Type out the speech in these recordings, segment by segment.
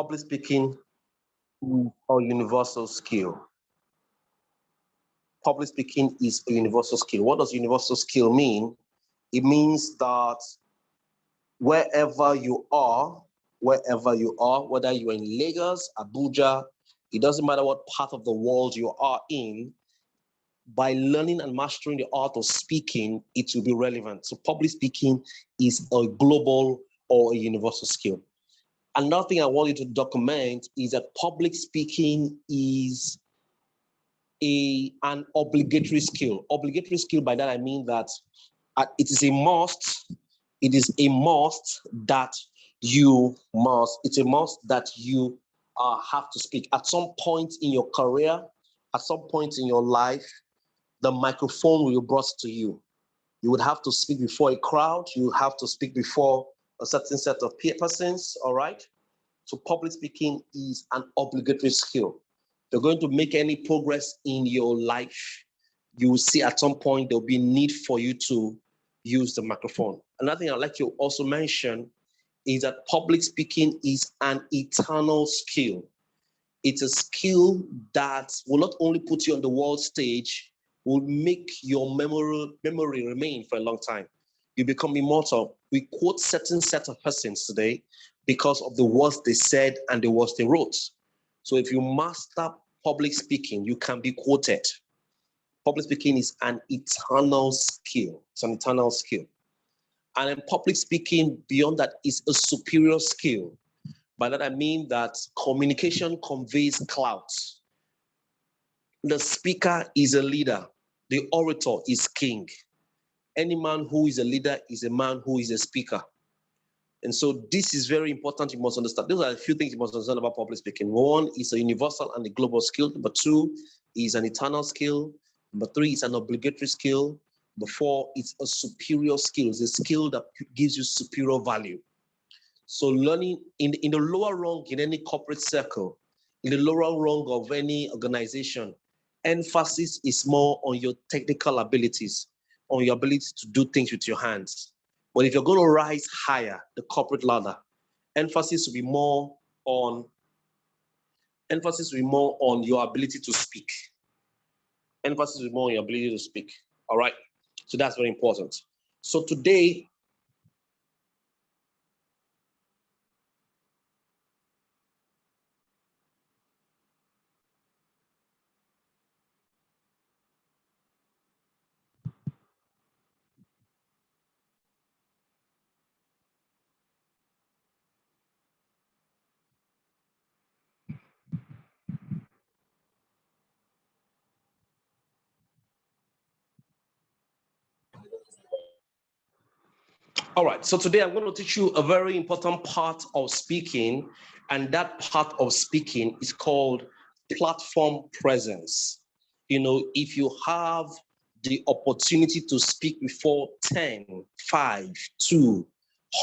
public speaking is a universal skill. Public speaking is a universal skill. What does universal skill mean? It means that wherever you are, whether you're in Lagos, Abuja, it doesn't matter what part of the world you are in, by learning and mastering the art of speaking, it will be relevant. So public speaking is a global or a universal skill. Another thing I want you to document is that public speaking is an obligatory skill. Obligatory skill, by that I mean that it is a must. It is a must that you must. It's a must that you have to speak. At some point in your career, at some point in your life, the microphone will be brought to you. You would have to speak before a crowd. You have to speak before a certain set of persons, all right? So public speaking is an obligatory skill. If you're going to make any progress in your life, you will see at some point there'll be a need for you to use the microphone. Another thing I'd like to also mention is that public speaking is an eternal skill. It's a skill that will not only put you on the world stage, will make your memory remain for a long time. You become immortal. We quote certain set of persons today because of the words they said and the words they wrote. So if you master public speaking, you can be quoted. Public speaking is an eternal skill. It's an eternal skill. And in public speaking, beyond that, is a superior skill. By that I mean that communication conveys clout. The speaker is a leader. The orator is king. Any man who is a leader is a man who is a speaker. And so this is very important. You must understand. Those are a few things you must understand about public speaking. One is a universal and a global skill. Number two is an eternal skill. Number three is an obligatory skill. Number four, it's a superior skill. It's a skill that gives you superior value. So learning in the lower rung in any corporate circle, in the lower rung of any organization, emphasis is more on your technical abilities, on your ability to do things with your hands. But if you're going to rise higher, the corporate ladder, emphasis will be more on your ability to speak. Emphasis will be more on your ability to speak. All right. So that's very important. So today, all right, so today I'm going to teach you a very important part of speaking, and that part of speaking is called platform presence. You know, if you have the opportunity to speak before 10, 5, 2,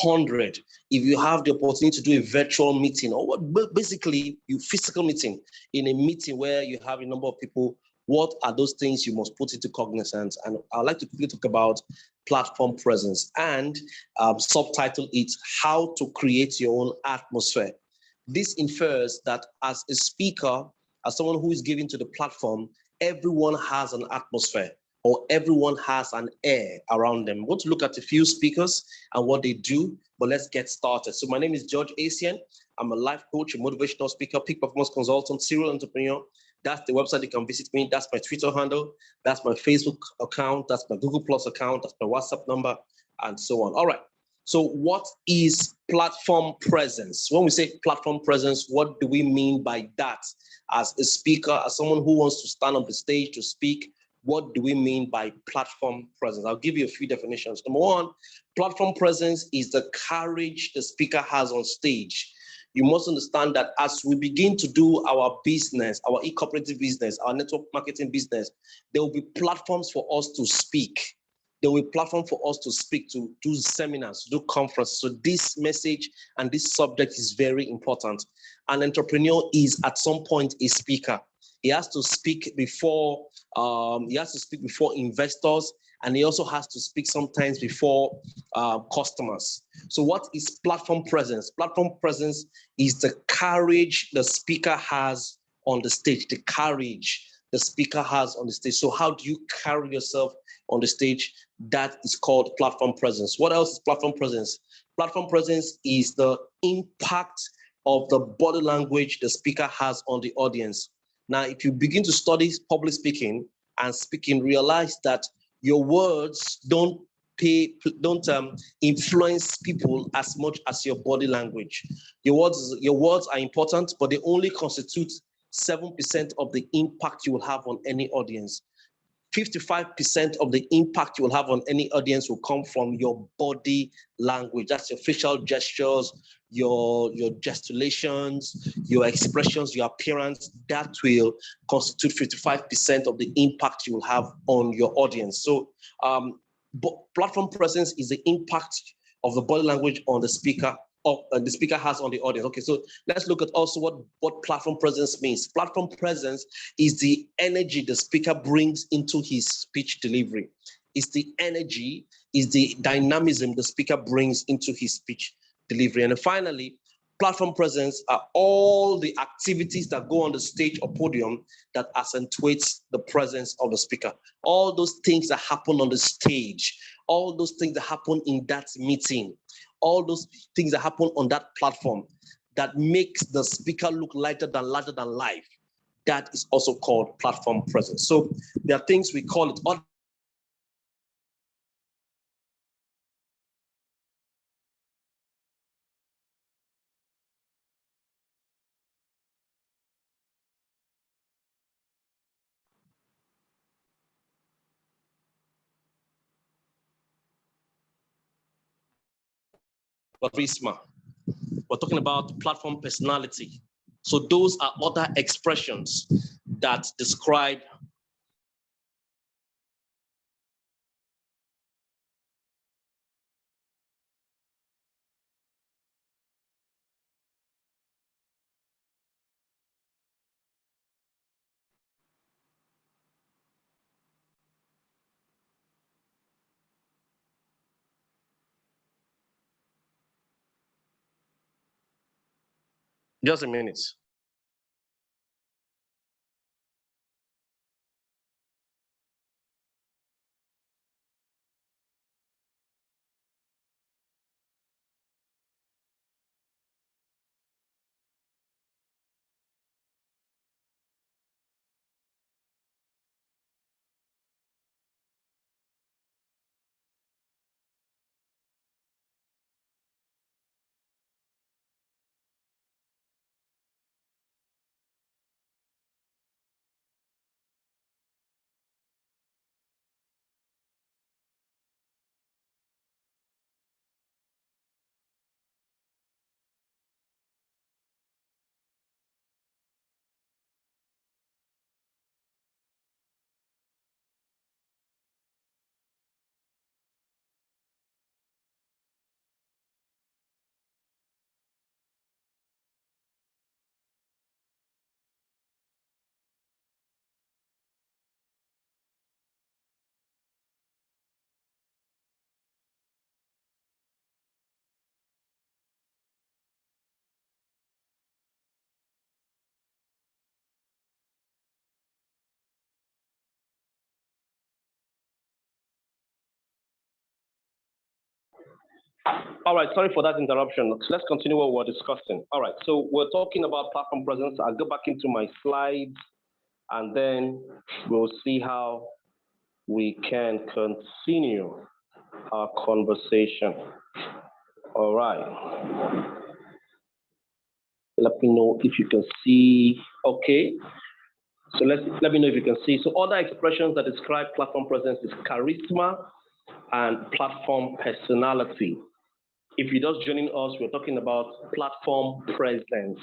100, if you have the opportunity to do a virtual meeting or what, basically a physical meeting, in a meeting where you have a number of people, what are those things you must put into cognizance? And I'd like to quickly talk about platform presence and subtitle it, How to Create Your Own Atmosphere. This infers that as a speaker, as someone who is giving to the platform, everyone has an atmosphere or everyone has an air around them. We're going to look at a few speakers and what they do, but let's get started. So my name is George Asian. I'm a life coach, a motivational speaker, peak performance consultant, serial entrepreneur. That's the website you can visit me. That's my Twitter handle. That's my Facebook account. That's my Google Plus account. That's my WhatsApp number, and so on. All right. So what is platform presence? When we say platform presence, what do we mean by that? As a speaker, as someone who wants to stand on the stage to speak, what do we mean by platform presence? I'll give you a few definitions. Number one, platform presence is the courage the speaker has on stage. You must understand that as we begin to do our business, our ecooperative business, our network marketing business, there will be platforms for us to speak. There will be platforms for us to speak, to do seminars, to do conferences. So this message and this subject is very important. An entrepreneur is at some point a speaker. He has to speak before investors, and he also has to speak sometimes before customers. So what is platform presence? Platform presence is the courage the speaker has on the stage, the courage the speaker has on the stage. So how do you carry yourself on the stage? That is called platform presence. What else is platform presence? Platform presence is the impact of the body language the speaker has on the audience. Now, if you begin to study public speaking and speaking, realize that your words don't influence people as much as your body language. Your words are important, but they only constitute 7% of the impact you will have on any audience. 55% of the impact you will have on any audience will come from your body language. That's your facial gestures, your gesticulations, your expressions, your appearance. That will constitute 55% of the impact you will have on your audience. So platform presence is the impact of the body language on the speaker, the speaker has on the audience. Okay, so let's look at also what platform presence means. Platform presence is the energy the speaker brings into his speech delivery. It's the energy, is the dynamism the speaker brings into his speech delivery. And then finally, platform presence are all the activities that go on the stage or podium that accentuates the presence of the speaker. All those things that happen on the stage, all those things that happen in that meeting, all those things that happen on that platform that makes the speaker look larger than life. That is also called platform presence. So there are things we call it. Charisma. We're talking about platform personality. So those are other expressions that describe just a minute. All right, sorry for that interruption. Let's continue what we're discussing. All right, so we're talking about platform presence. I'll go back into my slides and then we'll see how we can continue our conversation. All right. Let me know if you can see. Okay. So let me know if you can see. So other expressions that describe platform presence is charisma and platform personality. If you're just joining us, we're talking about platform presence.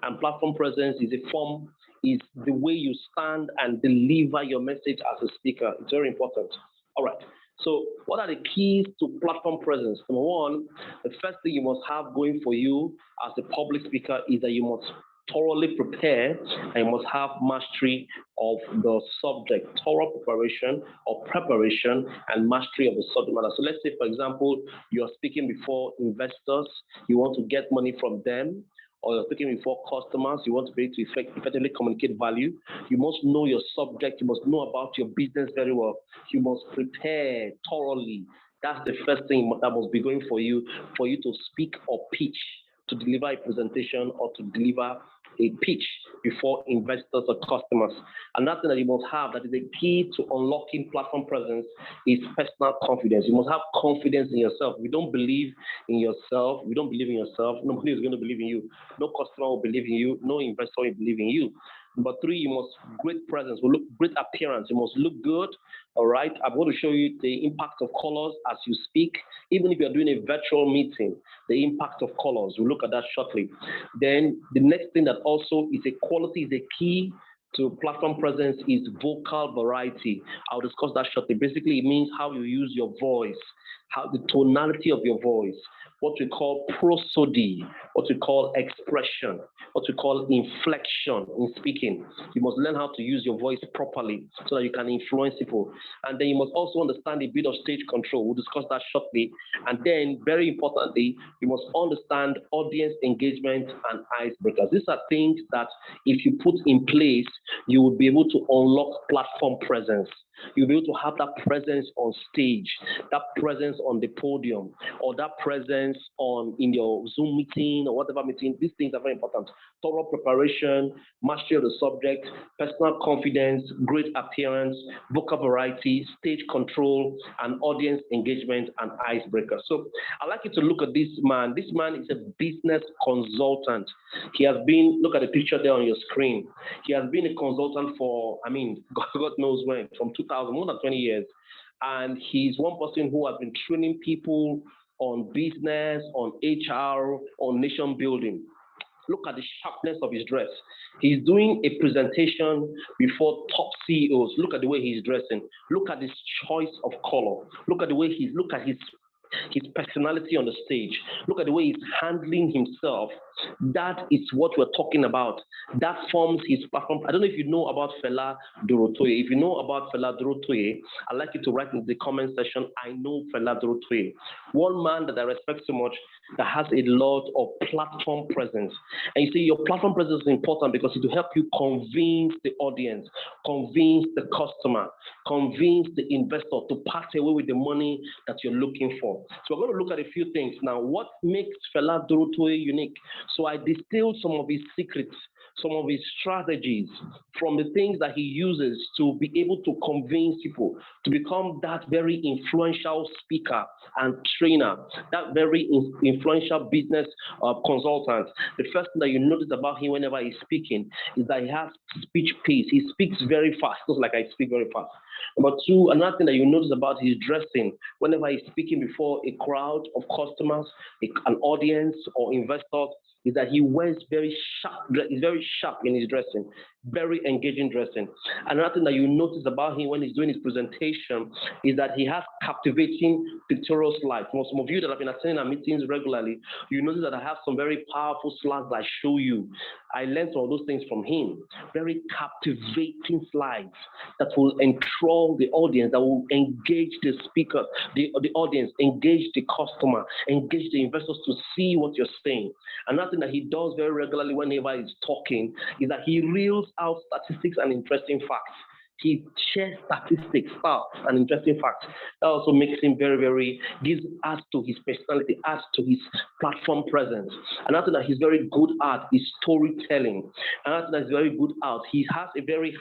And platform presence is the way you stand and deliver your message as a speaker. It's very important. All right. So what are the keys to platform presence? Number one, the first thing you must have going for you as a public speaker is that you must thoroughly prepare, and you must have mastery of the subject, thorough preparation or preparation and mastery of the subject matter. So let's say, for example, you're speaking before investors, you want to get money from them, or you're speaking before customers, you want to be able to effectively communicate value. You must know your subject, you must know about your business very well. You must prepare thoroughly. That's the first thing that must be going for you to speak or pitch, to deliver a presentation or to deliver a pitch before investors or customers. Another thing that you must have that is a key to unlocking platform presence is personal confidence. You must have confidence in yourself. If you don't believe in yourself, nobody is going to believe in you. No customer will believe in you. No investor will believe in you. Number three, you must great presence, will look great appearance. You must look good. All right. I'm going to show you the impact of colors as you speak. Even if you're doing a virtual meeting, the impact of colors. We'll look at that shortly. Then the next thing that also is a quality, is a key to platform presence is vocal variety. I'll discuss that shortly. Basically, it means how you use your voice, how the tonality of your voice, what we call prosody, what we call expression, what we call inflection in speaking. You must learn how to use your voice properly so that you can influence people. And then you must also understand a bit of stage control. We'll discuss that shortly. And then, very importantly, you must understand audience engagement and icebreakers. These are things that if you put in place, you will be able to unlock platform presence. You'll be able to have that presence on stage, that presence on the podium, or that presence in your Zoom meeting or whatever meeting. These things are very important. Thorough preparation, mastery of the subject, personal confidence, great appearance, vocal variety, stage control, and audience engagement and icebreaker. So I'd like you to look at this man. This man is a business consultant. He has been, look at the picture there on your screen. He has been a consultant for, God knows when, from 2000, more than 20 years. And he's one person who has been training people on business, on HR, on nation building. Look at the sharpness of his dress. He's doing a presentation before top CEOs. Look at the way he's dressing. Look at his choice of color. Look at the way look at his personality on the stage. Look at the way he's handling himself. That is what we're talking about. That forms his platform. I don't know if you know about Fela Dorotoye. If you know about Fela Dorotoye, I'd like you to write in the comment section, I know Fela Dorotoye. One man that I respect so much that has a lot of platform presence. And you see, your platform presence is important because it will help you convince the audience, convince the customer, convince the investor to part away with the money that you're looking for. So we're going to look at a few things now. What makes Fela Dorotoye unique? So I distilled some of his secrets, some of his strategies from the things that he uses to be able to convince people to become that very influential speaker and trainer, that very influential business consultant. The first thing that you notice about him whenever he's speaking is that he has speech pace. He speaks very fast, just like I speak very fast. Number two, another thing that you notice about his dressing, whenever he's speaking before a crowd of customers, an audience or investors, is that he wears very sharp, he's very sharp in his dressing, very engaging dressing. Another thing that you notice about him when he's doing his presentation is that he has captivating pictorial slides. For some of you that have been attending our meetings regularly, you notice that I have some very powerful slides that I show you. I learned all those things from him. Very captivating slides that will enthrall the audience, that will engage the speaker, the audience, engage the customer, engage the investors to see what you're saying. Another thing that he does very regularly whenever he's talking is that he reels out statistics and interesting facts. He shares statistics, and interesting facts. That also makes him adds to his personality, adds to his platform presence. Another thing that he's very good at is storytelling. Another thing that he's very good at, he has a very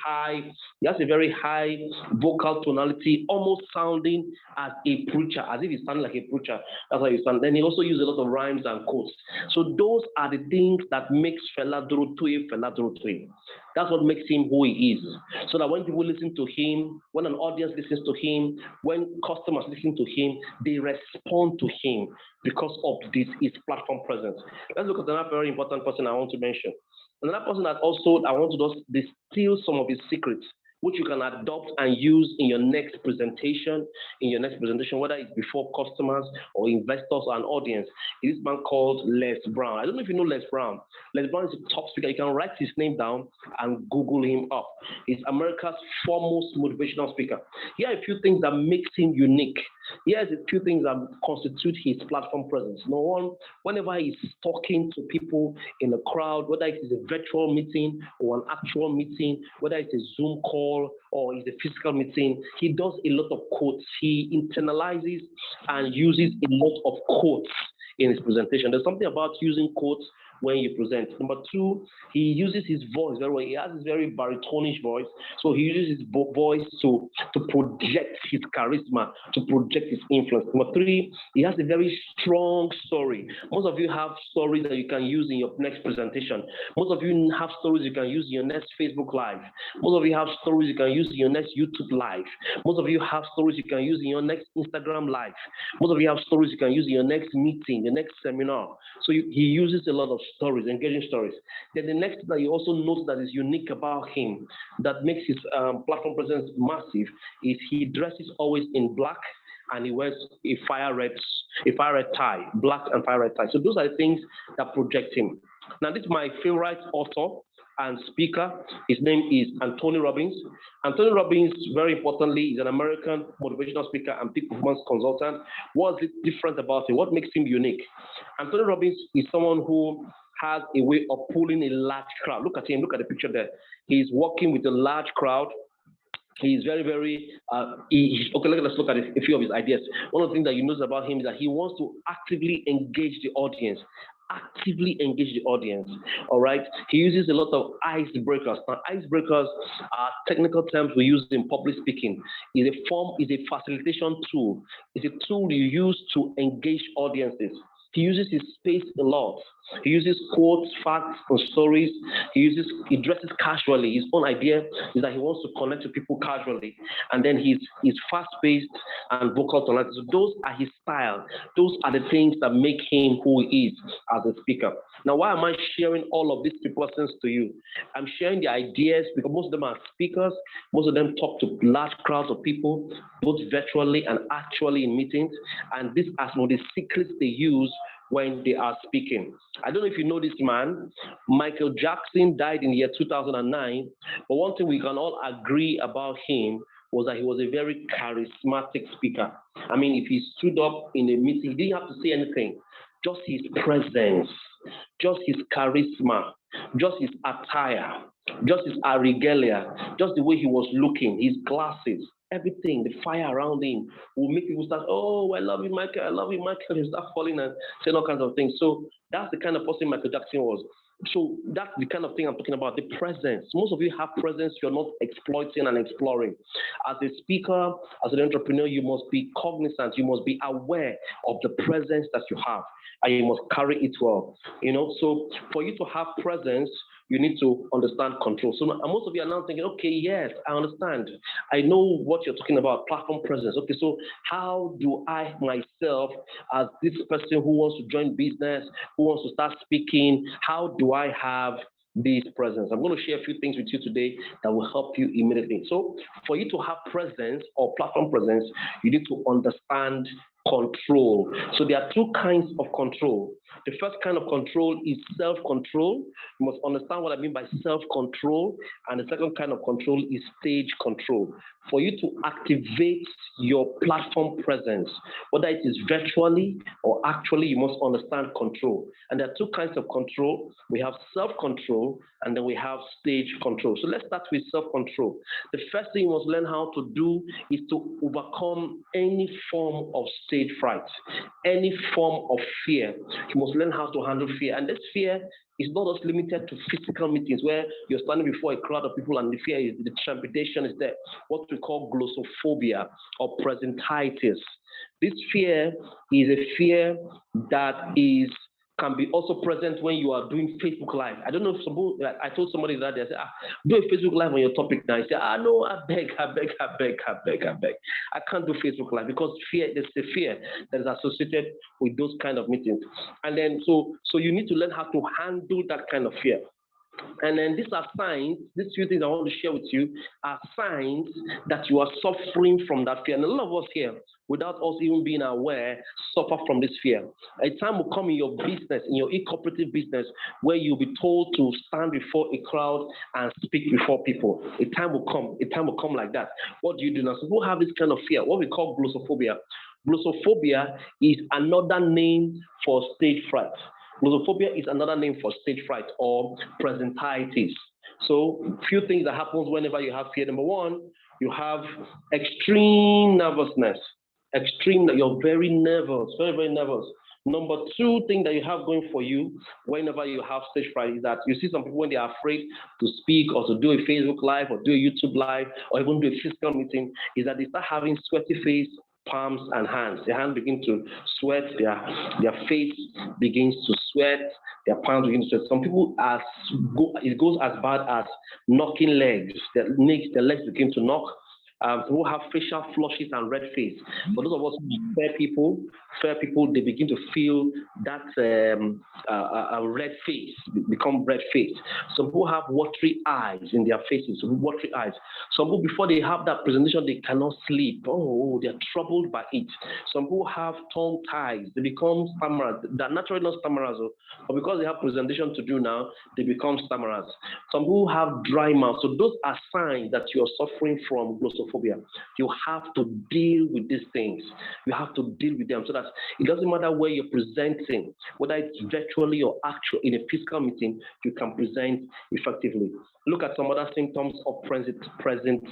high vocal tonality, almost sounding as a preacher, as if he's sounding like a preacher. That's how he sounds. Then he also uses a lot of rhymes and quotes. So those are the things that makes Fela Dorotoye Fela Dorotoye. That's what makes him who he is. So that when people listen to him, when an audience listens to him, when customers listen to him, they respond to him because of his platform presence. Let's look at another very important person I want to mention. Another person that also I want to just distill some of his secrets which you can adopt and use in your next presentation, whether it's before customers or investors or an audience. This man called Les Brown. I don't know if you know Les Brown. Les Brown is a top speaker. You can write his name down and Google him up. He's America's foremost motivational speaker. Here are a few things that makes him unique. Here's a few things that constitute his platform presence. Number one, whenever he's talking to people in a crowd, whether it is a virtual meeting or an actual meeting, whether it's a Zoom call or it's a physical meeting, he does a lot of quotes. He internalizes and uses a lot of quotes in his presentation. There's something about using quotes when you present. Number two, he uses his voice very well. He has this very baritonish voice. So he uses his voice to project his charisma, to project his influence. Number three, he has a very strong story. Most of you have stories that you can use in your next presentation. Most of you have stories you can use in your next Facebook Live. Most of you have stories you can use in your next YouTube Live. Most of you have stories you can use in your next Instagram Live. Most of you have stories you can use in your next meeting, the next seminar. So he uses a lot of stories, engaging stories. Then the next thing that you also note that is unique about him, that makes his platform presence massive, is he dresses always in black and he wears a fire red tie, black and fire red tie. So those are the things that project him. Now, this is my favorite author and speaker. His name is Anthony Robbins. Anthony Robbins, very importantly, is an American motivational speaker and peak performance consultant. What is different about him? What makes him unique? Anthony Robbins is someone who has a way of pulling a large crowd. Look at him, look at the picture there. He's working with a large crowd. He's very, very, okay, let's look at a few of his ideas. One of the things that you notice about him is that he wants to actively engage the audience. All right? He uses a lot of icebreakers. Now, icebreakers are technical terms we use in public speaking. Is a facilitation tool. It's a tool you use to engage audiences. He uses his space a lot. He uses quotes, facts, and stories. He dresses casually. His own idea is that he wants to connect to people casually. And then he's fast-paced and vocal tonight. So those are his style. Those are the things that make him who he is as a speaker. Now, why am I sharing all of these persons to you? I'm sharing the ideas because most of them are speakers. Most of them talk to large crowds of people, both virtually and actually in meetings. And these are some of the secrets they use when they are speaking. I don't know if you know this man. Michael Jackson died in the year 2009. But one thing we can all agree about him was that he was a very charismatic speaker. I mean, if he stood up in a meeting, he didn't have to say anything. Just his presence, just his charisma, just his attire, just his regalia, just the way he was looking, his glasses, everything, the fire around him will make people start, oh, I love you, Michael, I love you, Michael. He'll start falling and saying all kinds of things. So that's the kind of person Michael Jackson was. So that's the kind of thing I'm talking about, the presence. Most of you have presence you're not exploiting and exploring. As a speaker, as an entrepreneur, you must be cognizant, you must be aware of the presence that you have, and you must carry it well. So for you to have presence, you need to understand control. So most of you are now thinking, okay, yes, I understand. I know what you're talking about, platform presence. Okay, so how do I myself, as this person who wants to join business, who wants to start speaking, how do I have this presence? I'm going to share a few things with you today that will help you immediately. So for you to have presence or platform presence, you need to understand control. So there are two kinds of control. The first kind of control is self-control. You must understand what I mean by self-control. And the second kind of control is stage control. For you to activate your platform presence, whether it is virtually or actually, you must understand control. And there are two kinds of control. We have self-control and then we have stage control. So let's start with self-control. The first thing you must learn how to do is to overcome any form of stage fright, any form of fear. You must learn how to handle fear. And this fear is not just limited to physical meetings where you're standing before a crowd of people and the fear is, the trepidation is there, what we call glossophobia or presentitis. This fear is a fear that can be also present when you are doing Facebook Live. I don't know if I told somebody that they said, do a Facebook Live on your topic now. I said, no, I beg. I can't do Facebook Live because there's a fear that is associated with those kind of meetings. And then, so you need to learn how to handle that kind of fear. And then these are signs, these few things I want to share with you are signs that you are suffering from that fear. And a lot of us here, without us even being aware, suffer from this fear. A time will come in your business, in your ecooperative business, where you'll be told to stand before a crowd and speak before people. A time will come like that. What do you do now? So people have this kind of fear, what we call glossophobia. Glossophobia is another name for stage fright. Glossophobia is another name for stage fright or presentitis. So, few things that happens whenever you have fear. Number one, you have extreme nervousness. You're very nervous, very, very nervous. Number two thing that you have going for you whenever you have stage fright is that you see some people when they are afraid to speak or to do a Facebook Live or do a YouTube Live or even do a physical meeting, is that they start having sweaty face, palms and hands. Their hands begin to sweat, their face begins to sweat, their palms begin to sweat. Some people it goes as bad as knocking legs. Their legs begin to knock. Who have facial flushes and red face. For those of us who fair people, they begin to feel that red face, become red face. Some people have watery eyes in their faces, watery eyes. Some people, before they have that presentation, they cannot sleep. Oh, they're troubled by it. Some people have tongue ties. They become stammerers. They're naturally not stammerers, but because they have presentation to do now, they become stammerers. Some people have dry mouth. So those are signs that you're suffering from glossophobia. You have to deal with these things. You have to deal with them so that it doesn't matter where you're presenting, whether it's virtually or actual in a physical meeting, you can present effectively. Look at some other symptoms of presentitis.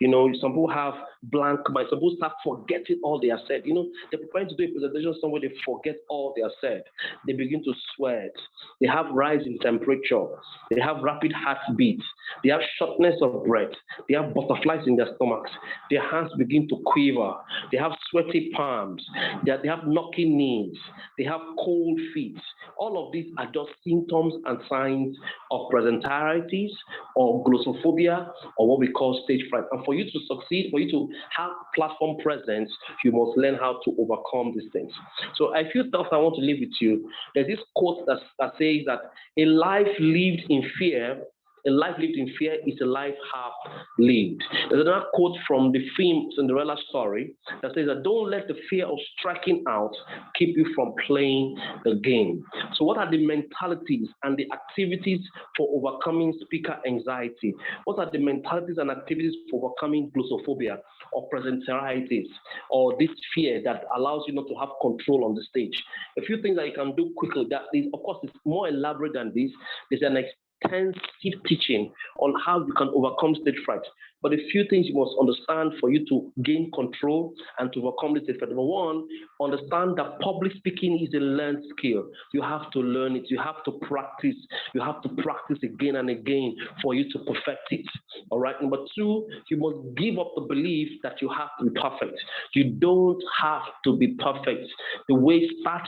You know, some people have blank mind. Some people start forgetting all they have said. You know, they're preparing to do a presentation somewhere, they forget all they have said. They begin to sweat. They have rise in temperature. They have rapid heartbeat. They have shortness of breath. They have butterflies in their stomachs. Their hands begin to quiver. They have sweaty palms. They have knocking knees. They have cold feet. All of these are just symptoms and signs of presentitis or glossophobia or what we call stage fright. And for you to succeed, for you to have platform presence, you must learn how to overcome these things. So a few thoughts I want to leave with you. There's this quote that says that a life lived in fear is a life half lived. There's another quote from the film Cinderella story that says that don't let the fear of striking out keep you from playing the game. So what are the mentalities and the activities for overcoming speaker anxiety? What are the mentalities and activities for overcoming glossophobia or presentitis or this fear that allows you not to have control on the stage? A few things that you can do quickly. That is, of course, it's more elaborate than this. There's an intensive teaching on how you can overcome stage fright. But a few things you must understand for you to gain control and to overcome this stage fright. Number one, understand that public speaking is a learned skill. You have to learn it. You have to practice. You have to practice again and again for you to perfect it. All right. Number two, you must give up the belief that you have to be perfect. You don't have to be perfect. The way start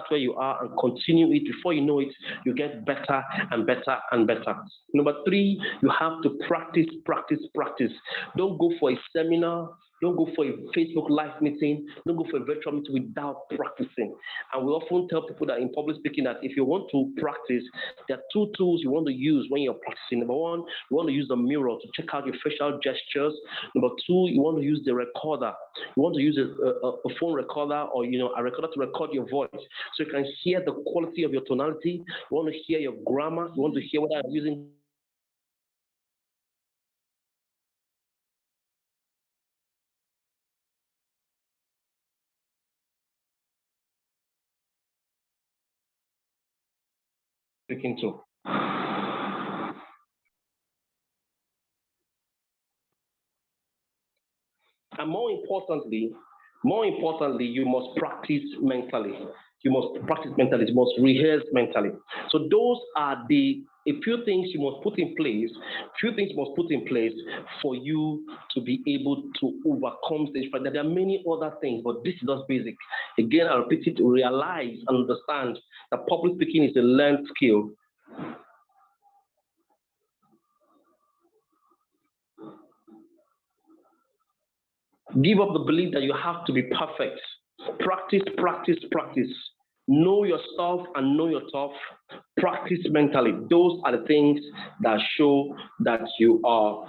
where you are and continue it. Before you know it, you get better and better and better. Number three, you have to practice. Don't go for a seminar. Don't go for a Facebook Live meeting. Don't go for a virtual meeting without practicing. And we often tell people that in public speaking that if you want to practice, there are two tools you want to use when you're practicing. Number one, you want to use the mirror to check out your facial gestures. Number two, you want to use the recorder. You want to use a phone recorder or a recorder to record your voice so you can hear the quality of your tonality. You want to hear your grammar. You want to hear whether I'm using speaking to. And more importantly, you must practice mentally. You must practice mentally. You must rehearse mentally. So those are a few things you must put in place. For you to be able to overcome stage fright. There are many other things, but this is just basic. Again, I repeat it: to realize and understand that public speaking is a learned skill. Give up the belief that you have to be perfect. Practice. Know your stuff and know your tough. Practice mentally. Those are the things that show that you are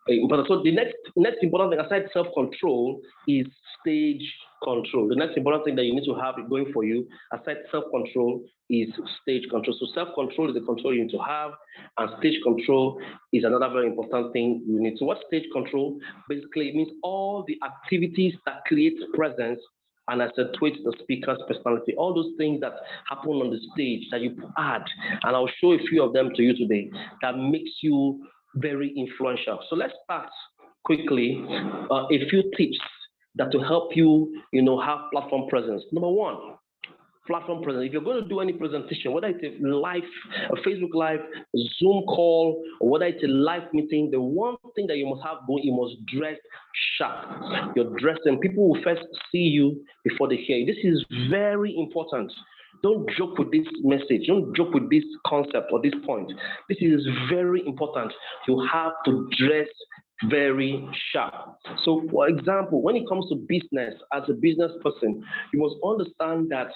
important. So the next important thing aside self-control is stage control. The next important thing that you need to have going for you aside self-control is stage control. So self-control is the control you need to have, and stage control is another very important thing you need. So what stage control? Basically, it means all the activities that create presence and accentuate the speaker's personality. All those things that happen on the stage that you add, and I'll show a few of them to you today, that makes you very influential. So let's start quickly a few tips that will help you, have platform presence. Number one, platform presence. If you're going to do any presentation, whether it's a live, a Facebook Live, a Zoom call, or whether it's a live meeting, the one thing that you must have going, you must dress sharp. You're dressing. People will first see you before they hear you. This is very important. Don't joke with this message. Don't joke with this concept or this point. This is very important. You have to dress very sharp. So, for example, when it comes to business, as a business person, you must understand that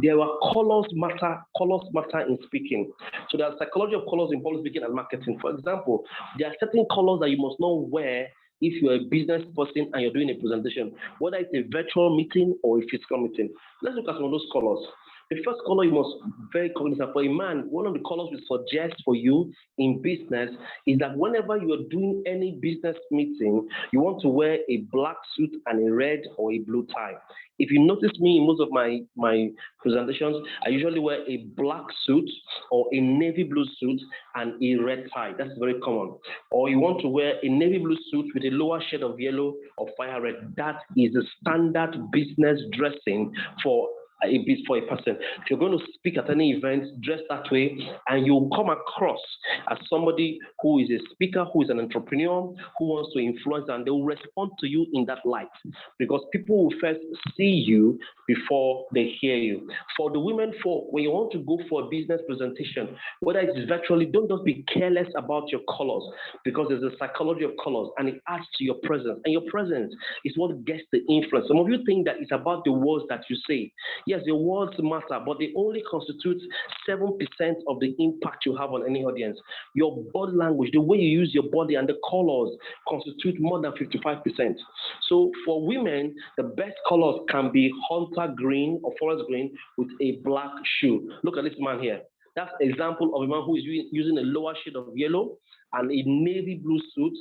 there are colors matter in speaking. So there are psychology of colors in public speaking and marketing. For example, there are certain colors that you must not wear if you're a business person and you're doing a presentation, whether it's a virtual meeting or a physical meeting. Let's look at some of those colors. The first color you must very cognizant for a man. One of the colors we suggest for you in business is that whenever you are doing any business meeting, you want to wear a black suit and a red or a blue tie. If you notice me in most of my presentations, I usually wear a black suit or a navy blue suit and a red tie. That's very common. Or you want to wear a navy blue suit with a lower shade of yellow or fire red. That is the standard business dressing for a person. If you're going to speak at any event, dress that way, and you'll come across as somebody who is a speaker, who is an entrepreneur, who wants to influence, and they will respond to you in that light, because people will first see you before they hear you. For the women folk, when you want to go for a business presentation, whether it's virtually, don't just be careless about your colors, because there's a psychology of colors, and it adds to your presence, and your presence is what gets the influence. Some of you think that it's about the words that you say. Yes, your words matter, but they only constitute 7% of the impact you have on any audience. Your body language, the way you use your body and the colors constitute more than 55%. So for women, the best colors can be hunter green or forest green with a black shoe. Look at this man here. That's an example of a man who is using a lower shade of yellow and a navy blue suit.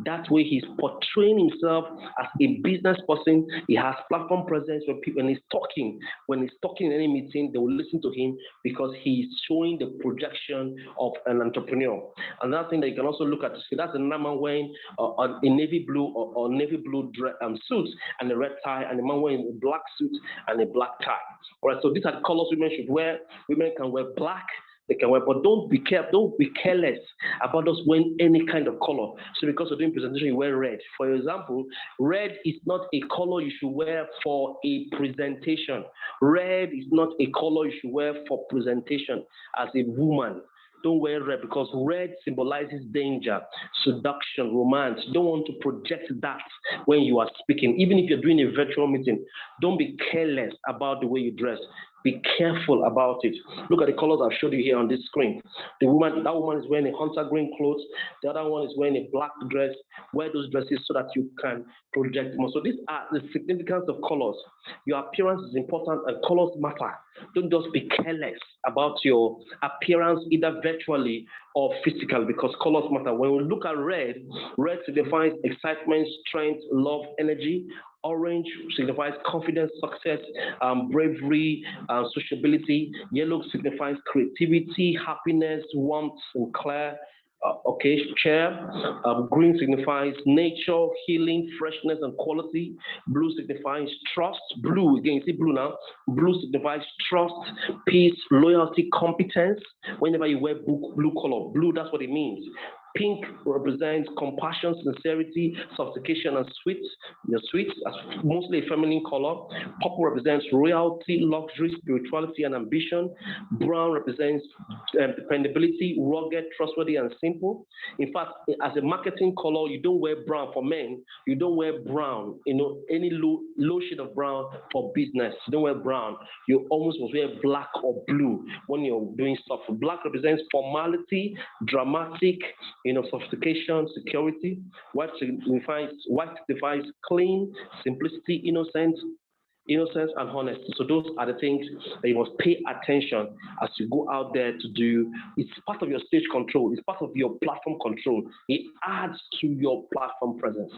That way, he's portraying himself as a business person. He has platform presence when people, when he's talking in any meeting, they will listen to him because he's showing the projection of an entrepreneur. Another thing that you can also look at, so that's another man wearing a navy blue or navy blue suit and a red tie, and a man wearing a black suit and a black tie. All right, so these are the colors women should wear. Women can wear black. They can wear, but don't be careless about us wearing any kind of color. So because you're doing presentation, you wear red. For example, red is not a color you should wear for a presentation. Red is not a color you should wear for presentation as a woman. Don't wear red, because red symbolizes danger, seduction, romance. You don't want to project that when you are speaking. Even if you're doing a virtual meeting, don't be careless about the way you dress. Be careful about it. Look at the colors I've showed you here on this screen. That woman is wearing a hunter green clothes. The other one is wearing a black dress. Wear those dresses so that you can project more. So these are the significance of colors. Your appearance is important and colors matter. Don't just be careless about your appearance, either virtually or physically, because colors matter. When we look at red signifies excitement, strength, love, energy. Orange signifies confidence, success, bravery, sociability. Yellow signifies creativity, happiness, warmth, and clear. Chair. Green signifies nature, healing, freshness, and quality. Blue signifies trust. Blue, again, you see blue now. Blue signifies trust, peace, loyalty, competence. Whenever you wear blue color, blue, that's what it means. Pink represents compassion, sincerity, sophistication, and sweet. The sweet, mostly a feminine color. Purple represents royalty, luxury, spirituality, and ambition. Brown represents dependability, rugged, trustworthy, and simple. In fact, as a marketing color, you don't wear brown for men. You don't wear brown, any low shade of brown for business. You don't wear brown. You almost must wear black or blue when you're doing stuff. Black represents formality, dramatic, sophistication, security. White signifies clean, simplicity, innocence, and honesty. So those are the things that you must pay attention as you go out there to do. It's part of your stage control. It's part of your platform control. It adds to your platform presence.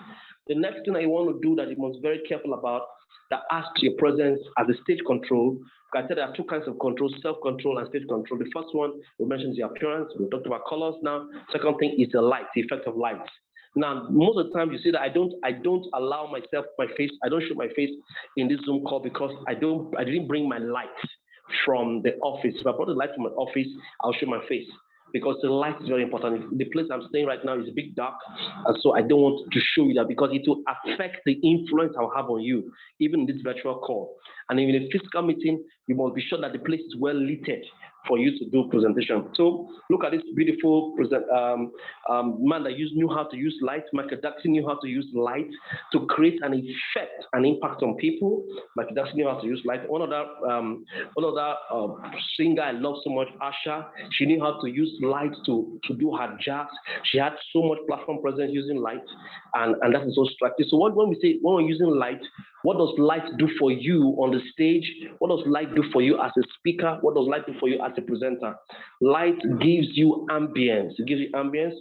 The next thing that you want to do that you must be very careful about that adds to your presence as a stage control. I said there are two kinds of control, self-control and stage control. The first one we mentioned is the appearance. We talked about colors now. Second thing is the light, the effect of light. Now, most of the time you see that I don't allow myself my face. I don't show my face in this Zoom call because I didn't bring my light from the office. If I brought the light from my office, I'll show my face because the light is very important. The place I'm staying right now is a bit dark, and so I don't want to show you that because it will affect the influence I'll have on you, even in this virtual call. And in a physical meeting, you must be sure that the place is well lit for you to do presentation. So look at this beautiful man that knew how to use light. Michael Jackson knew how to use light to create an effect, an impact on people. Michael Jackson knew how to use light. One other singer I love so much, Asha, she knew how to use light to do her jazz. She had so much platform presence using light, and that is so striking. So when we're using light, what does light do for you on the stage? What does light do for you as a speaker? What does light do for you as a presenter? Light gives you ambience. It gives you ambience.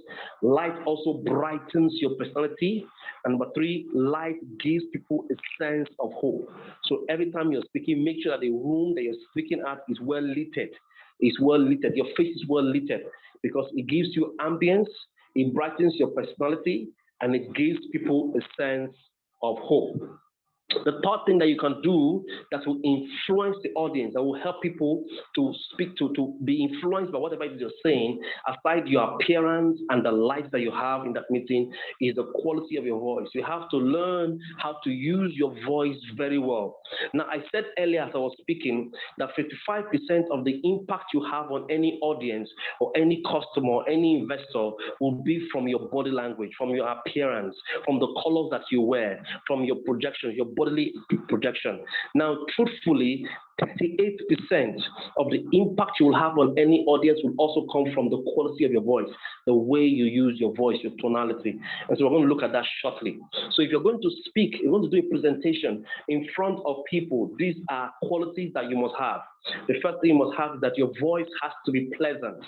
Light also brightens your personality. And number three, light gives people a sense of hope. So every time you're speaking, make sure that the room that you're speaking at is well lit. It's well lit. Your face is well lit because it gives you ambience, it brightens your personality, and it gives people a sense of hope. The third thing that you can do that will influence the audience, that will help people to speak to be influenced by whatever it is you're saying, aside your appearance and the light that you have in that meeting, is the quality of your voice. You have to learn how to use your voice very well. Now, I said earlier as I was speaking that 55% of the impact you have on any audience or any customer or any investor will be from your body language, from your appearance, from the colors that you wear, from your projections, your bodily projection. Now, truthfully, 38% of the impact you will have on any audience will also come from the quality of your voice, the way you use your voice, your tonality. And so we're going to look at that shortly. So if you're going to speak, you're going to do a presentation in front of people, these are qualities that you must have. The first thing you must have is that your voice has to be pleasant.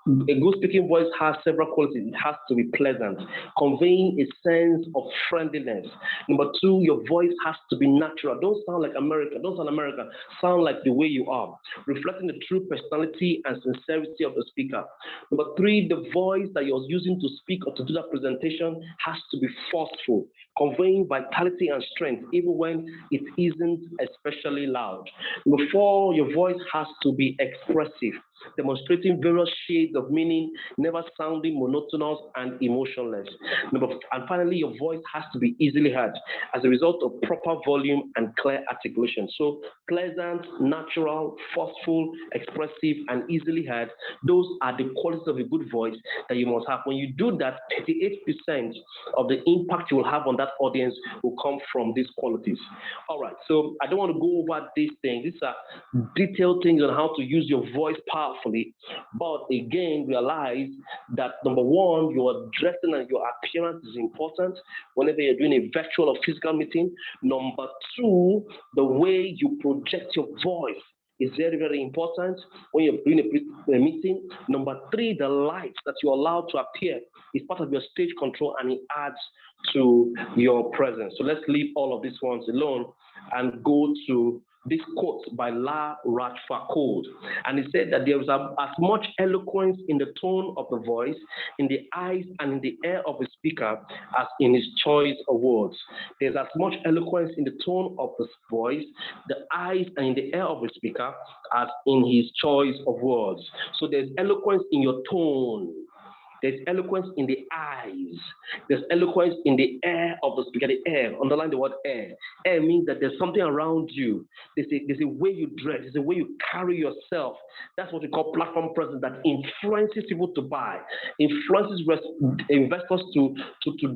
A good speaking voice has several qualities. It has to be pleasant, conveying a sense of friendliness. Number two, your voice has to be natural. Don't sound like America. Don't sound American. Sound like the way you are, reflecting the true personality and sincerity of the speaker. Number three, the voice that you're using to speak or to do that presentation has to be forceful, conveying vitality and strength, even when it isn't especially loud. Number four, your voice has to be expressive, demonstrating various shades of meaning, never sounding monotonous and emotionless. And finally, your voice has to be easily heard as a result of proper volume and clear articulation. So pleasant, natural, forceful, expressive, and easily heard, those are the qualities of a good voice that you must have. When you do that, 38% of the impact you will have on that audience will come from these qualities. All right, so I don't want to go over these things. These are detailed things on how to use your voice powerfully. But again, realize that number one, your dressing and your appearance is important whenever you're doing a virtual or physical meeting. Number two, the way you project your voice is very, very important when you're doing a meeting. Number three, the light that you allow to appear is part of your stage control and it adds to your presence. So let's leave all of these ones alone and go to this quote by La Rochefoucauld. And he said that there is as much eloquence in the tone of the voice, in the eyes and in the air of a speaker as in his choice of words. There's as much eloquence in the tone of the voice, the eyes and in the air of a speaker as in his choice of words. So there's eloquence in your tone. There's eloquence in the eyes. There's eloquence in the air of the speaker. The air, underline the word air. Air means that there's something around you. There's a way you dress. There's a way you carry yourself. That's what we call platform presence that influences people to buy, influences investors to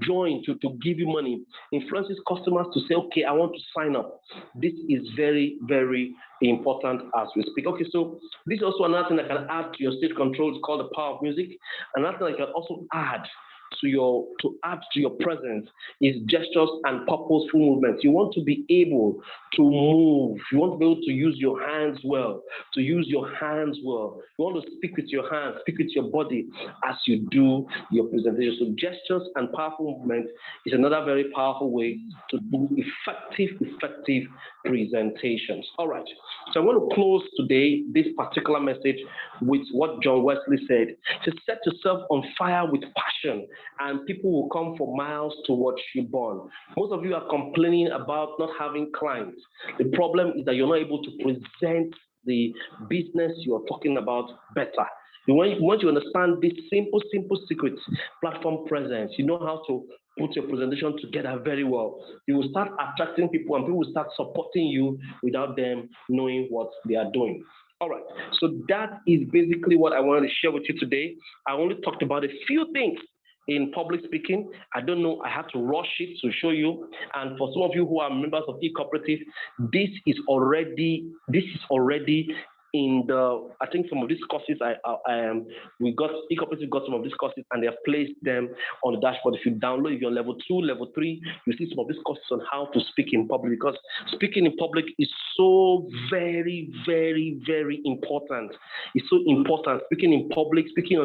join, to give you money, influences customers to say, okay, I want to sign up. This is very, very important as we speak. Okay, so this is also another thing that can add to your stage control. It's called the power of music. Another thing that can also add to your presence is gestures and purposeful movements. You want to be able to move. You want to be able to use your hands well. You want to speak with your hands, speak with your body as you do your presentation. So gestures and powerful movement is another very powerful way to do effective presentations. All right. So I'm going to close today this particular message with what John Wesley said. To set yourself on fire with passion, and people will come for miles to watch you burn. Most of you are complaining about not having clients. The problem is that you're not able to present the business you are talking about better. Once you understand this simple secret, platform presence, you know how to put your presentation together very well. You will start attracting people, and people will start supporting you without them knowing what they are doing. All right, so that is basically what I wanted to share with you today. I only talked about a few things in public speaking. I don't know, I had to rush it to show you. And for some of you who are members of eCooperative, this is already in the, I think some of these courses, eCooperative got some of these courses and they have placed them on the dashboard. If you download, if you're level 2, level 3, you see some of these courses on how to speak in public, because speaking in public is so very, very, very important. It's so important. Speaking in public, speaking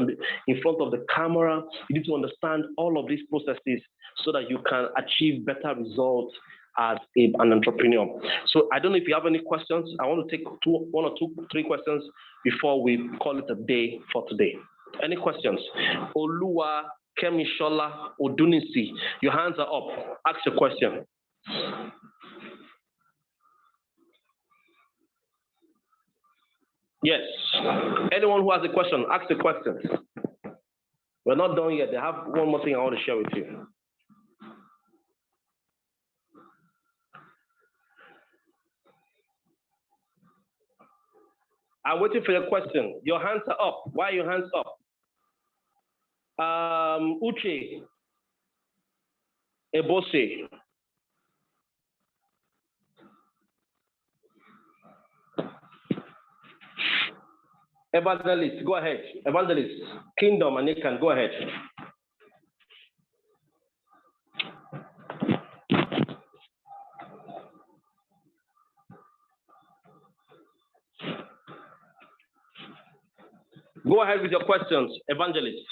in front of the camera, you need to understand all of these processes so that you can achieve better results as an entrepreneur. So I don't know if you have any questions. I want to take 1 or 2, 3 questions before we call it a day for today. Any questions? Oluwa Kemishola Odunisi, your hands are up. Ask your question. Yes. Anyone who has a question, ask the question. We're not done yet. I have one more thing I want to share with you. I'm waiting for your question. Your hands are up. Why are your hands up? Uche Ebose. Evangelist, go ahead. Evangelist, Kingdom, and Nikan, go ahead. Go ahead with your questions, Evangelist.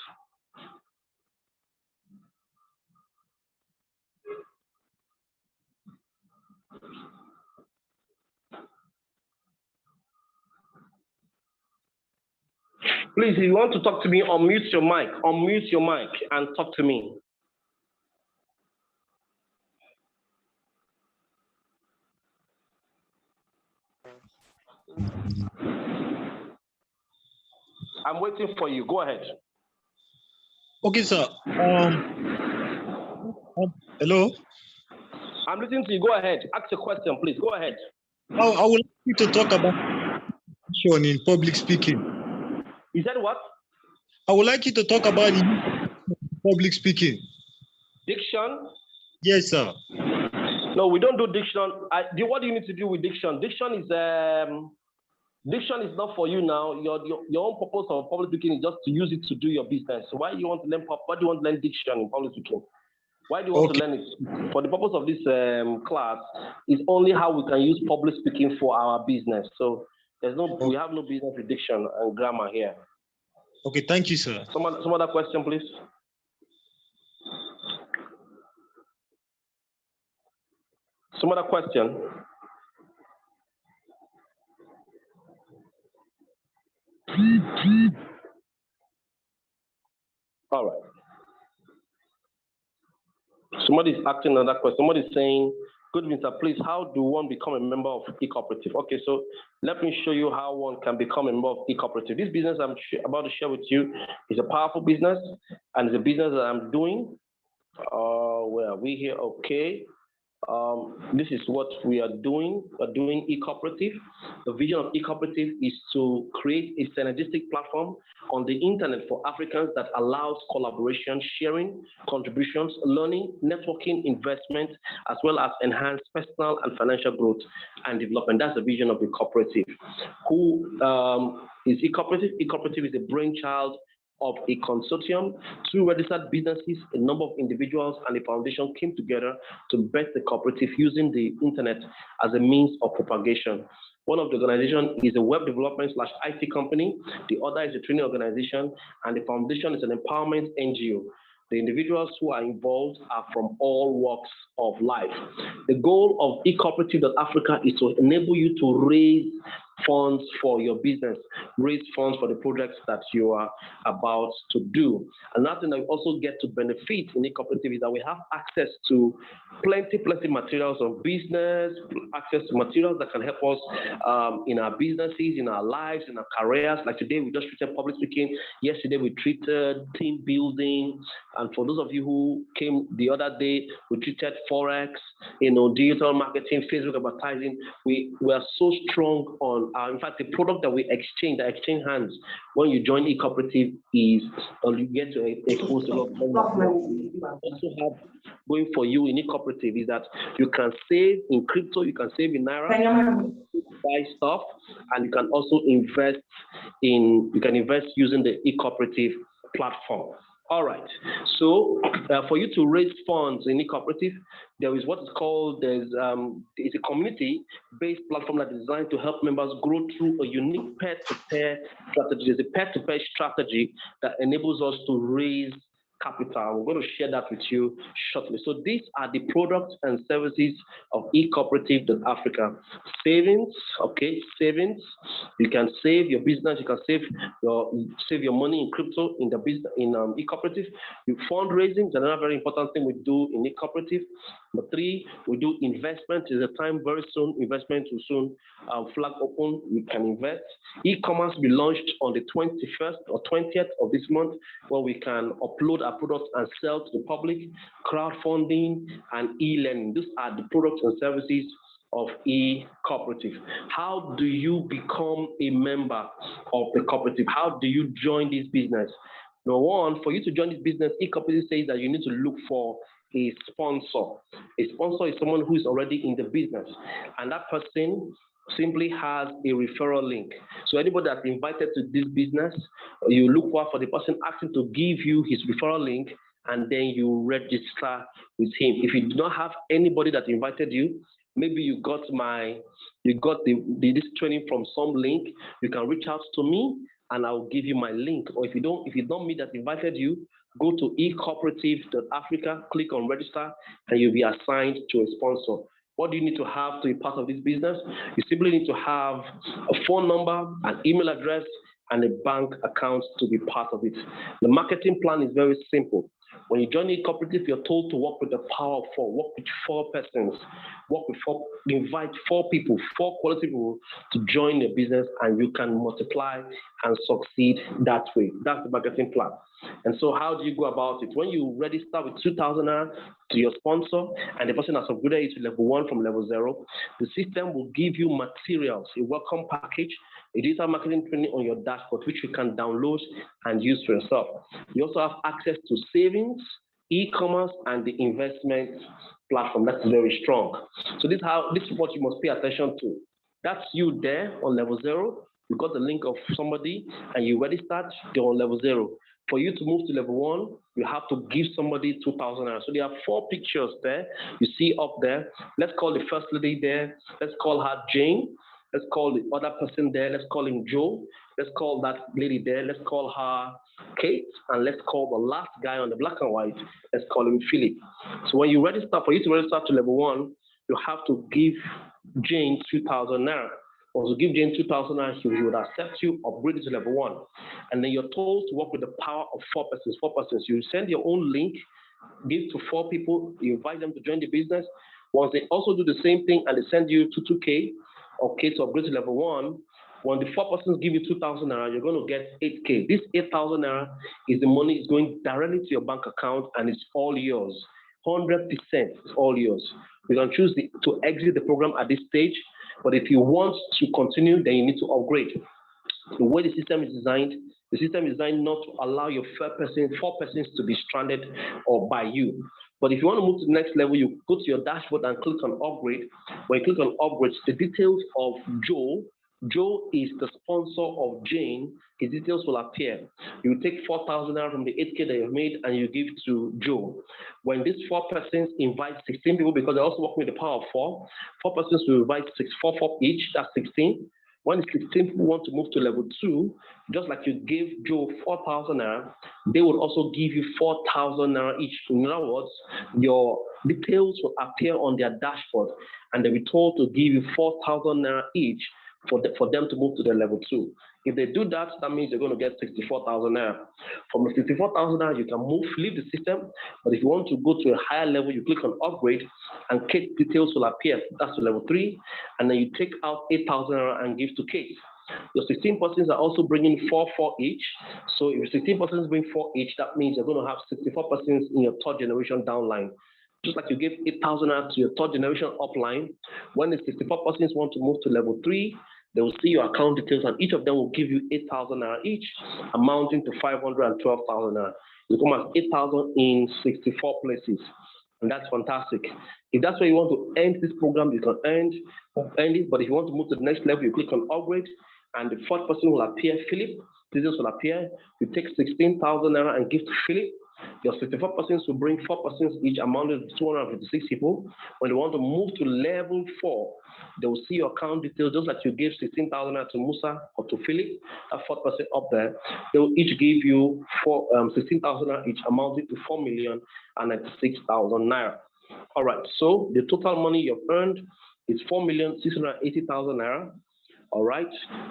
Please, if you want to talk to me, unmute your mic and talk to me. I'm waiting for you. Go ahead. Okay, sir. Hello? I'm listening to you. Go ahead. Ask your question, please. Go ahead. I would like you to talk about in public speaking. You said what? I would like you to talk about public speaking. Diction? Yes, sir. No, we don't do diction. What do you need to do with diction? Diction is not for you now. Your own purpose of public speaking is just to use it to do your business. So why do you want to learn diction in public speaking? Why do you want to learn it? For the purpose of this class, is only how we can use public speaking for our business. So we have no business with diction and grammar here. Okay, thank you, sir. Some other question, please. Some other question. All right. Somebody's asking another question. Somebody's saying, good, Mr. Please, how do one become a member of eCooperative? Okay, so let me show you how one can become a member of eCooperative. This business I'm about to share with you is a powerful business. and the business that I'm doing. Where are we here? Okay. This is what we are doing. We're doing eCooperative. The vision of eCooperative is to create a synergistic platform on the internet for Africans that allows collaboration, sharing, contributions, learning, networking, investment, as well as enhanced personal and financial growth and development. That's the vision of the cooperative. Who is eCooperative? eCooperative is a brainchild of a consortium. Two registered businesses, a number of individuals, and a foundation came together to birth the cooperative using the internet as a means of propagation. One of the organizations is a web development / IT company. The other is a training organization, and the foundation is an empowerment NGO. The individuals who are involved are from all walks of life. The goal of ecooperative.africa is to enable you to raise funds for your business, raise funds for the projects that you are about to do. Another thing that we also get to benefit in eCooperative is that we have access to plenty materials on business, access to materials that can help us in our businesses, in our lives, in our careers. Like today, we just treated public speaking. Yesterday, we treated team building. And for those of you who came the other day, we treated Forex, digital marketing, Facebook advertising. We are so strong on in fact, the product that we exchange hands when you join eCooperative is, you get to expose a lot of also have going for you in eCooperative is that you can save in crypto, you can save in Naira, buy stuff, and you can also invest using the eCooperative platform. All right, so for you to raise funds in eCooperative, there is what is called, it's a community-based platform that is designed to help members grow through a unique peer-to-peer strategy. There's a peer-to-peer strategy that enables us to raise capital. We're going to share that with you shortly. So these are the products and services of ecooperative.africa. Savings, okay, savings. You can save your business. You can save your money in crypto in the business in ecooperative. Fundraising is another very important thing we do in ecooperative. Number 3, we do investment. Is a time very soon. Investment will soon flag open. We can invest. E-commerce will be launched on the 21st or 20th of this month, where we can upload our products and sell to the public. Crowdfunding and eLearning. These are the products and services of eCooperative. How do you become a member of the cooperative? How do you join this business? Number 1, for you to join this business, eCooperative says that you need to look for a sponsor. A sponsor is someone who is already in the business, and that person simply has a referral link. So anybody that's invited to this business, you look for the person asking to give you his referral link, and then you register with him. If you do not have anybody that invited you, maybe you got this training from some link, you can reach out to me and I'll give you my link. Or if you don't meet that invited you, go to ecooperative.africa, click on register, and you'll be assigned to a sponsor. What do you need to have to be part of this business? You simply need to have a phone number, an email address, and a bank account to be part of it. The marketing plan is very simple. When you join a cooperative, you're told to work with the power of 4, work with 4 persons, invite 4 people, 4 quality people to join your business, and you can multiply and succeed that way. That's the marketing plan. And so how do you go about it? When you register with 2,000 to your sponsor, and the person has upgraded you to level 1 from level 0, the system will give you materials, a welcome package, a digital marketing training on your dashboard, which you can download and use for yourself. You also have access to savings, e-commerce, and the investment platform. That's very strong. So this is what you must pay attention to. That's you there on level 0. You got the link of somebody and you registered, they're on level 0. For you to move to level 1, you have to give somebody 2,000 naira. So there are 4 pictures there. You see up there. Let's call the first lady there. Let's call her Jane. Let's call the other person there. Let's call him Joe. Let's call that lady there. Let's call her Kate. And let's call the last guy on the black and white. Let's call him Philip. So when you register, for you to register to level 1, you have to give Jane 2,000 naira. Or to give Jane 2,000 naira, he would accept you, upgrade to level 1. And then you're told to work with the power of 4 persons. 4 persons. You send your own link, give to 4 people, you invite them to join the business. Once they also do the same thing and they send you 2K, okay, to upgrade to level 1, When the 4 persons give you 2,000 naira, you're going to get 8K. This 8,000 naira is the money is going directly to your bank account, and it's all yours. 100% is all yours. You can choose to exit the program at this stage, but if you want to continue, then you need to upgrade. The way the system is designed not to allow your 4 persons to be stranded or by you. But if you want to move to the next level, you go to your dashboard and click on upgrade. When you click on upgrade, the details of Joe is the sponsor of Jane. His details will appear. You take 4,000 out from the 8K that you've made and you give to Joe. When these 4 persons invite 16 people, because they're also working with the power of 4 persons will invite 4 each, that's 16. When 16 people want to move to level 2, just like you gave Joe 4,000 naira, they will also give you 4,000 naira each. In other words, your details will appear on their dashboard, and they'll be told to give you 4,000 naira each for them to move to the level 2. If they do that, that means you're going to get 64,000 naira. From the 64,000 naira, you can leave the system. But if you want to go to a higher level, you click on upgrade, and Kate details will appear. That's to level 3, and then you take out 8,000 naira and give to Kate. Your 16 persons are also bringing 4 each. So if 16 persons bring 4 each, that means you're going to have 64 persons in your third generation downline. Just like you gave 8,000 naira to your third generation upline, when the 64 persons want to move to level 3, they will see your account details, and each of them will give you 8,000 naira each, amounting to 512,000 naira. You come as 8,000 in 64 places, and that's fantastic. If that's where you want to end this program, you can end it. But if you want to move to the next level, you click on upgrade, and the fourth person will appear, Philip. Details will appear. You take 16,000 naira and give to Philip. Your 64 persons will bring 4 persons each, amounted to 256 people. When they want to move to level 4, they will see your account details, just like you gave 16,000 to Musa or to Philip, that 4th person up there. They will each give you 16,000 each, amounting to 4,096,000 naira. All right, so the total money you've earned is 4,680,000 naira. All right,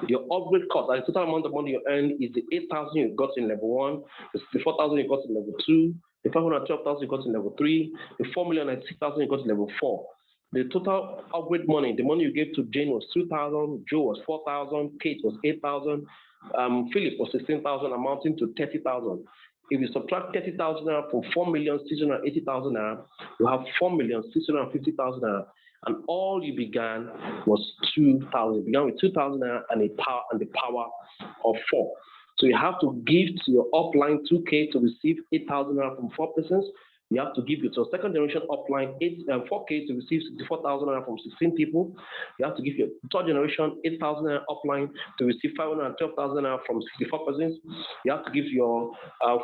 your upgrade cost, the total amount of money you earned is the 8,000 you got in level 1, the 64,000 you got in level 2, the 512,000 you got in level 3, the 4,096,000 you got in level 4. The total upgrade money, the money you gave to Jane was 2,000, Joe was 4,000, Kate was 8,000, Philip was 16,000, amounting to 30,000. If you subtract 30,000 naira from 4,680,000 naira, you have 4,650,000 naira. And all you began was 2,000. You began with 2,000 naira and the power of 4. So you have to give to your upline 2K to receive 8,000 naira from 4 persons. You have to give it to a second generation upline 4K to receive 64,000 naira from 16 people. You have to give your third generation 8,000 naira upline to receive 512,000 naira from 64 persons. You have to give your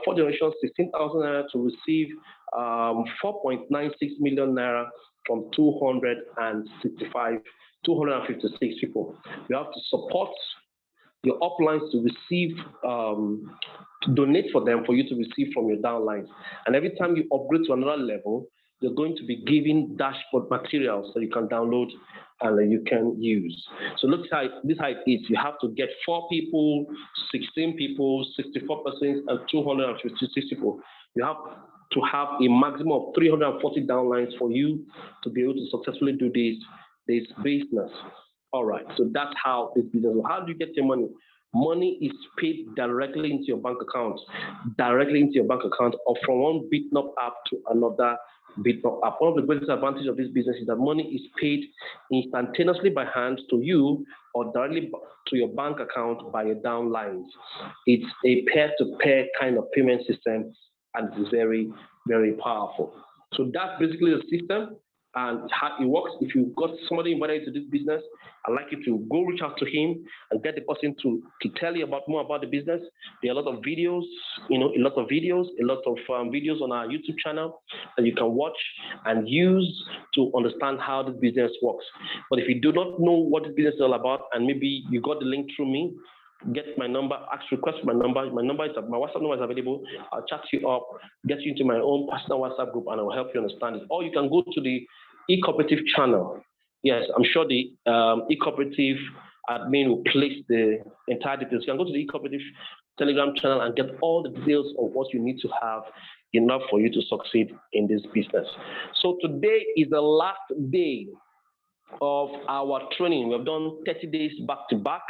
fourth generation 16,000 naira to receive 4.96 million naira from 256 people. You have to support your uplines to receive, to donate for them for you to receive from your downlines. And every time you upgrade to another level, you're going to be given dashboard materials that you can download and you can use. So look how this how it is. You have to get 4 people, 16 people, 64 persons, and 256 people. You have to have a maximum of 340 downlines for you to be able to successfully do this business. All right, so that's how this business works. How do you get your money? Money is paid directly into your bank account, or from one BitNop app to another BitNop app. One of the greatest advantages of this business is that money is paid instantaneously by hand to you or directly to your bank account by your downlines. It's a peer-to-peer kind of payment system, and it's very, very powerful. So that's basically the system and how it works. If you've got somebody invited to this business, I'd like you to go reach out to him and get the person to tell you more about the business. There are a lot of videos, a lot of videos on our YouTube channel that you can watch and use to understand how the business works. But if you do not know what the business is all about, and maybe you got the link through me, get my number, request my number. My WhatsApp number is available. I'll chat you up, get you into my own personal WhatsApp group, and I'll help you understand it. Or you can go to the eCooperative channel. Yes, I'm sure the eCooperative admin will place the entire details. You can go to the eCooperative Telegram channel and get all the details of what you need to have enough for you to succeed in this business. So today is the last day of our training. We've done 30 days back to back.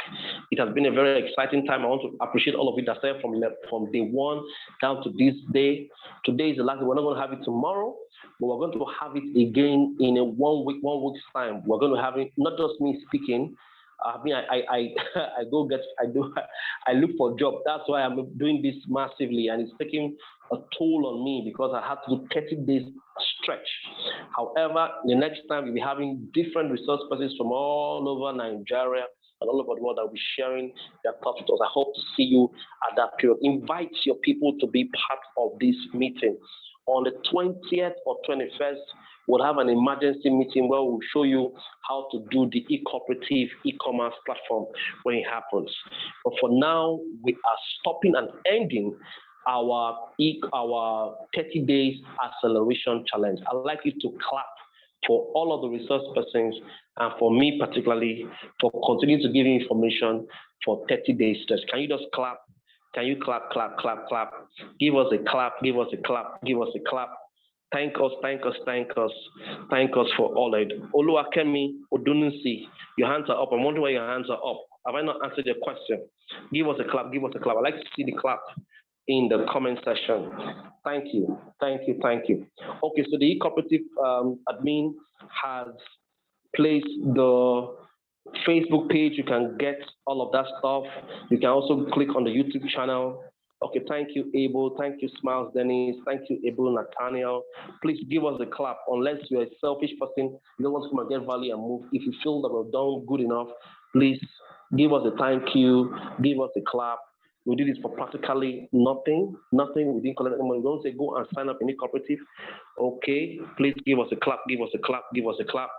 It has been a very exciting time. I want to appreciate all of you that started from day one down to this day. Today is the last day. We're not going to have it tomorrow, but we're going to have it again in a 1 week's time. We're going to have it, not just me speaking. I mean, I look for a job. That's why I'm doing this massively, and it's taking a toll on me because I have to do 30 days stretch. However, the next time we'll be having different resource persons from all over Nigeria and all over the world that will be sharing their thoughts with us. I hope to see you at that period. Invite your people to be part of this meeting. On the 20th or 21st, we'll have an emergency meeting where we'll show you how to do the eCooperative e-commerce platform when it happens. But for now, we are stopping and ending our 30 days acceleration challenge. I'd like you to clap for all of the resource persons and for me particularly for continuing to give you information for 30 days stretch. Can you just clap? Can you clap, clap, clap, clap? Give us a clap, give us a clap, give us a clap. Thank us, thank us, thank us, thank us for all it. Oluwakemi Odununsi, your hands are up. I'm wondering why your hands are up. Have I not answered your question? Give us a clap, give us a clap. I'd like to see the clap in the comment section. Thank you, thank you, thank you. Okay, so the eCooperative admin has placed the Facebook page. You can get all of that stuff. You can also click on the YouTube channel. Okay, thank you, Abel. Thank you, Smiles Dennis. Thank you, Abel, Nathaniel. Please give us a clap. Unless you're a selfish person, you don't want to come and get value and move. If you feel that we've done good enough, please give us a thank you. Give us a clap. We did this for practically nothing. We didn't collect any money. We don't say go and sign up in eCooperative. Okay, please give us a clap. Give us a clap. Give us a clap.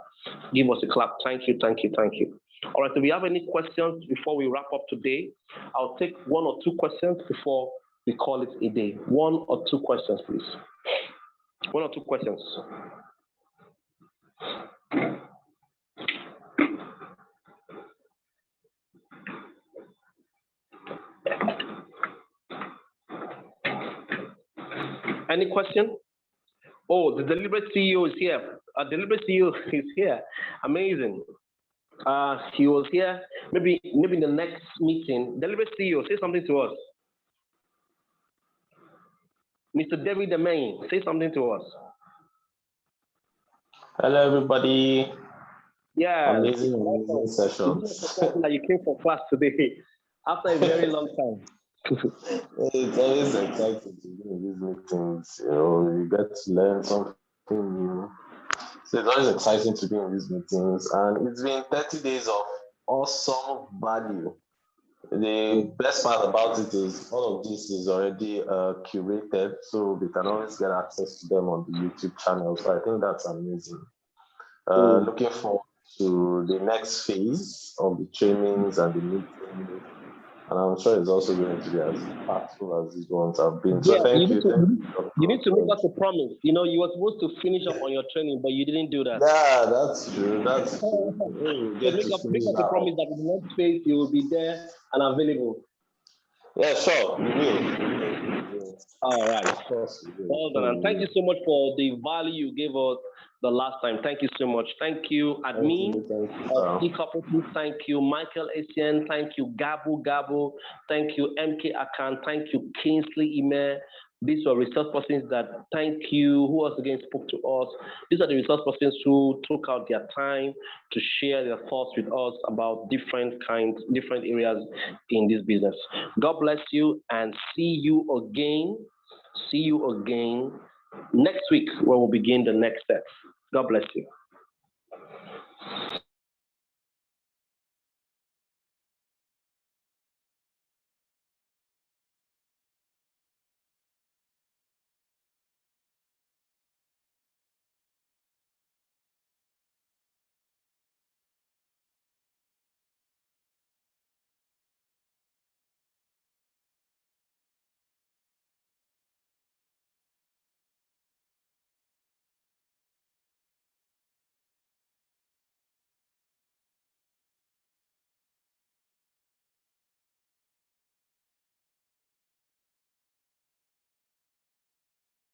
Give us a clap. Thank you. Thank you. Thank you. All right, so we have any questions before we wrap up today? I'll take 1 or 2 questions before we call it a day. 1 or 2 questions, please. 1 or 2 questions. Any question? Oh, the deliberate CEO is here. Deliberate CEO is here. Amazing. He was here. Maybe in the next meeting. Deliberate CEO, say something to us. Mr. David Demain, say something to us. Hello, everybody. Yeah. Amazing sessions. That you came for class today after a very long time. It's always exciting to be in these meetings. You know, you get to learn something new. So it's always exciting to be in these meetings, and it's been 30 days of awesome value. The best part about it is all of this is already curated, so we can always get access to them on the YouTube channel. So I think that's amazing. Looking forward to the next phase of the trainings and the meetings. And I'm sure it's also going to be as impactful as these ones have been. So thank you. You need to make us a promise. You know, you were supposed to finish up on your training, but you didn't do that. Yeah, that's true. That's true. So make us a promise that in the next phase you will be there and available. Yeah, sure. We will. All right. Well done. And thank you so much for the value you gave us the last time. Thank you so much. Thank you, admin of eCooperative. Thank you, Michael Essien. Thank you, Gabu. Thank you, MK Akan. Thank you, Kingsley Ime. These were resource persons that thank you. Who else again spoke to us? These are the resource persons who took out their time to share their thoughts with us about different areas in this business. God bless you and see you again. See you again next week when we'll begin the next steps. God bless you.